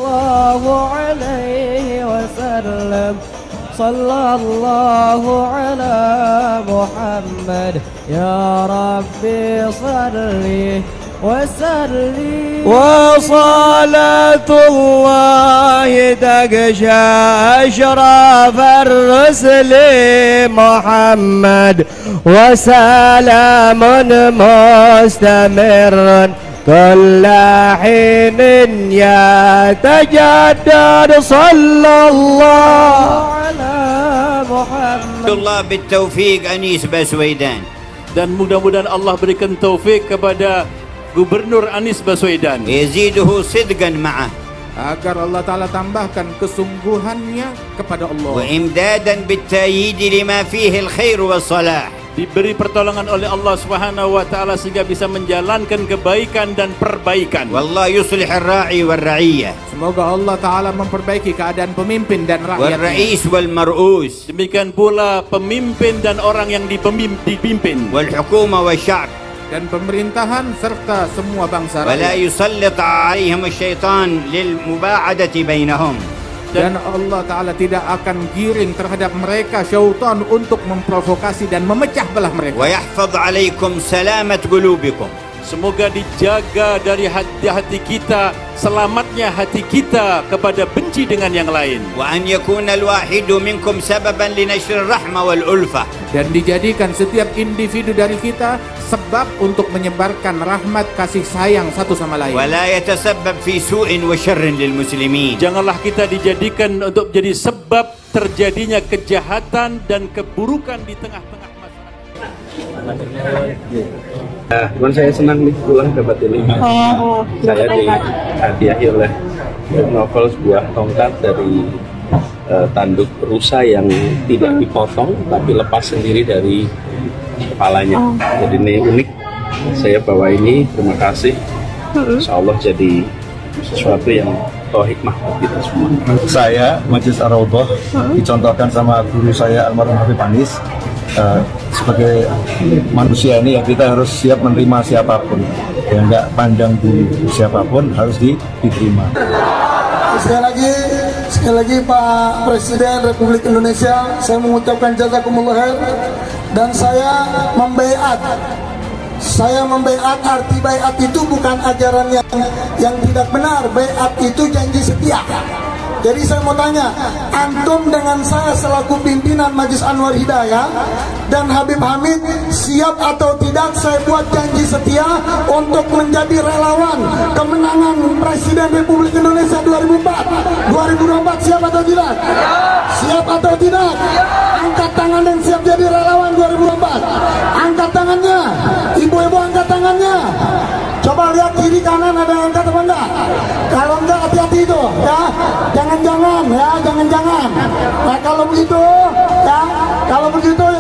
الله عليه وسلم صلى الله على محمد يا ربي صلي وسلم وصلاة الله تغشى أشرف الرسل محمد وسلام مستمر كل حين يتجدد صلى الله على محمد الله بالتوفيق أنيس بسويدان. Dan mudah-mudahan Allah berikan taufik kepada Gubernur Anies Baswedan. Yaziduhu sidqan ma'ah. Agar Allah Ta'ala tambahkan kesungguhannya kepada Allah. Wa imdadan bittayid lima fihi al-khair wa salah. Diberi pertolongan oleh Allah Subhanahu wa taala sehingga bisa menjalankan kebaikan dan perbaikan. Wallahu yuslih ar-ra'i wal ra'iyyah. Semoga Allah Ta'ala memperbaiki keadaan pemimpin dan rakyatnya. Wal ra'is wal mar'us. Demikian pula pemimpin dan orang yang dipimpin. Wal hukuma wal sya'b. Dan pemerintahan serta semua bangsa rakyat. Wala yusallit 'alaihim asy-syaitan lil muba'adati bainahum. Dan Allah Ta'ala tidak akan giring terhadap mereka syaitan untuk memprovokasi dan memecah belah mereka. Wa yahfaz 'alaikum salamat qulubikum. Semoga dijaga dari hati-hati kita, selamatnya hati kita kepada benci dengan yang lain. Wa an yakuna al-wahidu minkum sababan li nashr ar-rahmah wal ulfah. Dan dijadikan setiap individu dari kita sebab untuk menyebarkan rahmat kasih sayang satu sama lain. Wa la yatasabbab fi su'in wa syarrin lil muslimin. Janganlah kita dijadikan untuk menjadi sebab terjadinya kejahatan dan keburukan di tengah-tengah masyarakat. Cuman saya senang nih pulang dapat ini. Saya dihadiahi oleh novel sebuah tongkat dari tanduk rusa yang tidak dipotong tapi lepas sendiri dari kepalanya. Jadi ini unik. Saya bawa ini, terima kasih. Insya Allah jadi sesuatu yang hikmah buat kita semua. Saya Majlis Ar-Raudhah dicontohkan sama guru saya almarhum Habib Anis. Sebagai manusia ini ya kita harus siap menerima siapapun, ya nggak pandang bulu siapapun harus diterima. Sekali lagi Pak Presiden Republik Indonesia, saya mengucapkan jazakumullah khair dan saya membaiat. Arti baiat itu bukan ajaran yang tidak benar. Baiat itu janji setia. Jadi saya mau tanya, antum dengan saya selaku pimpinan Majelis Anwar Hidayah dan Habib Hamid siap atau tidak saya buat janji setia untuk menjadi relawan kemenangan Presiden Republik Indonesia 2024 siap atau tidak? Siap atau tidak? Angkat tangan dan siap jadi relawan 2024. Angkat tangannya, ibu-ibu angkat tangannya. Coba lihat kiri kanan ada yang angkat apa enggak? Kalau enggak hati-hati itu ya. Jangan-jangan. Nah kalau begitu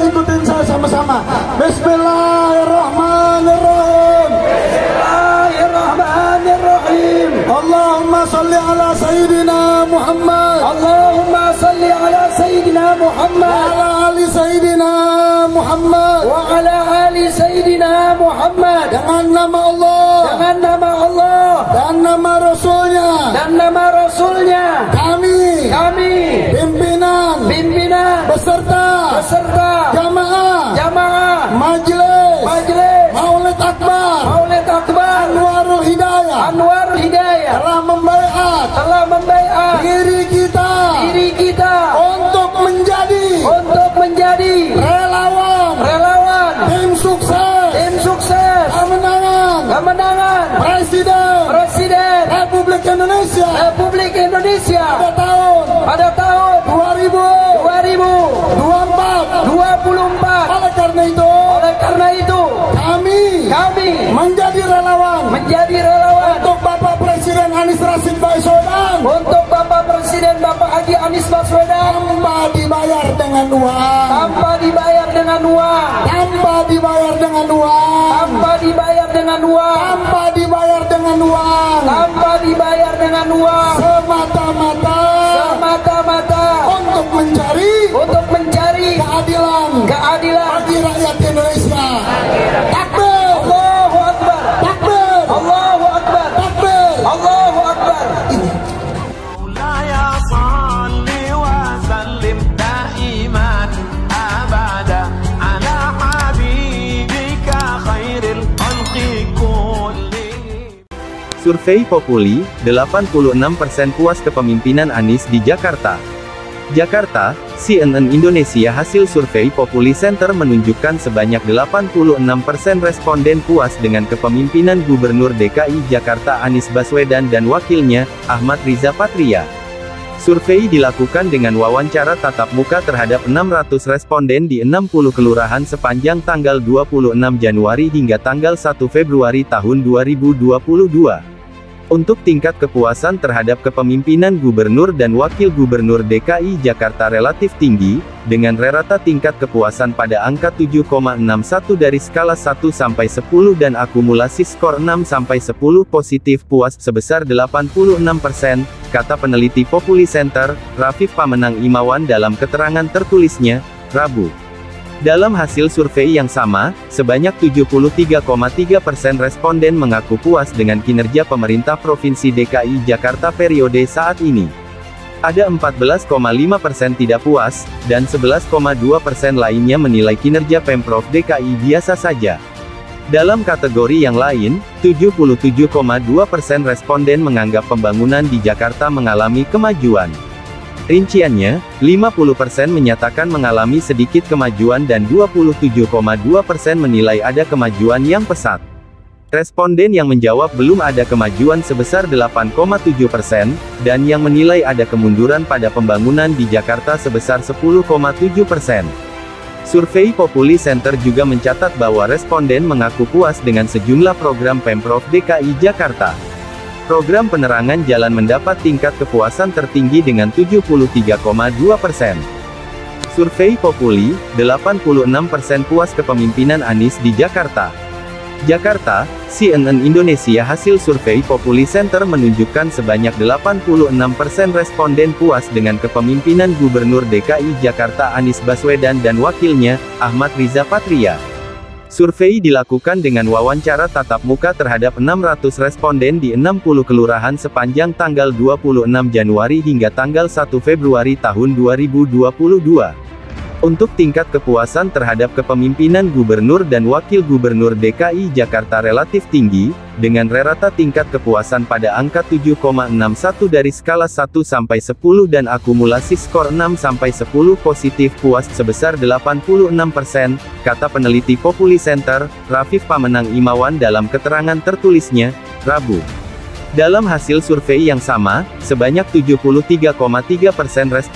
ikutin saya sama-sama. Bismillahirrahmanirrahim. Bismillahirrahmanirrahim. Allahumma salli ala sayyidina Muhammad. Allahumma salli ala sayyidina Muhammad. Wa ala ali sayyidina Muhammad. Wa ala ali sayyidina Muhammad. Dengan nama Allah. Dengan nama Allah. Dan nama Rasulnya. Dan nama Rasulnya. Kami pimpinan beserta jamaah majelis Maulid Akbar Anwarul Hidayah telah membaiat diri kita untuk menjadi relawan tim sukses kemenangan Presiden Republik Indonesia pada tahun 2024. Oleh karena itu kami menjadi relawan untuk Bapak Presiden Anies Rashid Baswedan, Bapak Haji Anies Baswedan, tanpa dibayar dengan uang, semata-mata untuk mencari keadilan bagi rakyat Indonesia. Takbir! Allahu Akbar! Takbir! Allahu Akbar! Takbir! Allahu Akbar! Ini Survei Populi, 86% puas kepemimpinan Anies di Jakarta. Jakarta, CNN Indonesia. Hasil survei Populi Center menunjukkan sebanyak 86% responden puas dengan kepemimpinan Gubernur DKI Jakarta Anies Baswedan dan wakilnya, Ahmad Riza Patria. Survei dilakukan dengan wawancara tatap muka terhadap 600 responden di 60 kelurahan sepanjang tanggal 26 Januari hingga tanggal 1 Februari tahun 2022. Untuk tingkat kepuasan terhadap kepemimpinan Gubernur dan Wakil Gubernur DKI Jakarta relatif tinggi, dengan rata tingkat kepuasan pada angka 7,61 dari skala 1 sampai 10 dan akumulasi skor 6 sampai 10 positif puas sebesar 86%, kata peneliti Populi Center, Rafif Pamenang Imawan dalam keterangan tertulisnya, Rabu. Dalam hasil survei yang sama, sebanyak 73,3% responden mengaku puas dengan kinerja pemerintah Provinsi DKI Jakarta periode saat ini. Ada 14,5% tidak puas, dan 11,2% lainnya menilai kinerja Pemprov DKI biasa saja. Dalam kategori yang lain, 77,2% responden menganggap pembangunan di Jakarta mengalami kemajuan. Rinciannya, 50% menyatakan mengalami sedikit kemajuan dan 27,2% menilai ada kemajuan yang pesat. Responden yang menjawab belum ada kemajuan sebesar 8,7%, dan yang menilai ada kemunduran pada pembangunan di Jakarta sebesar 10,7%. Survei Populi Center juga mencatat bahwa responden mengaku puas dengan sejumlah program Pemprov DKI Jakarta. Program penerangan jalan mendapat tingkat kepuasan tertinggi dengan 73,2%. Survei Populi, 86% puas kepemimpinan Anies di Jakarta. Jakarta, CNN Indonesia. Hasil survei Populi Center menunjukkan sebanyak 86% responden puas dengan kepemimpinan Gubernur DKI Jakarta Anies Baswedan dan wakilnya, Ahmad Riza Patria. Survei dilakukan dengan wawancara tatap muka terhadap 600 responden di 60 kelurahan sepanjang tanggal 26 Januari hingga tanggal 1 Februari tahun 2022. Untuk tingkat kepuasan terhadap kepemimpinan Gubernur dan Wakil Gubernur DKI Jakarta relatif tinggi, dengan rata tingkat kepuasan pada angka 7,61 dari skala 1 sampai 10 dan akumulasi skor 6 sampai 10 positif puas sebesar 86%, kata peneliti Populi Center, Rafif Pamenang Imawan dalam keterangan tertulisnya, Rabu. Dalam hasil survei yang sama, sebanyak 73,3% respon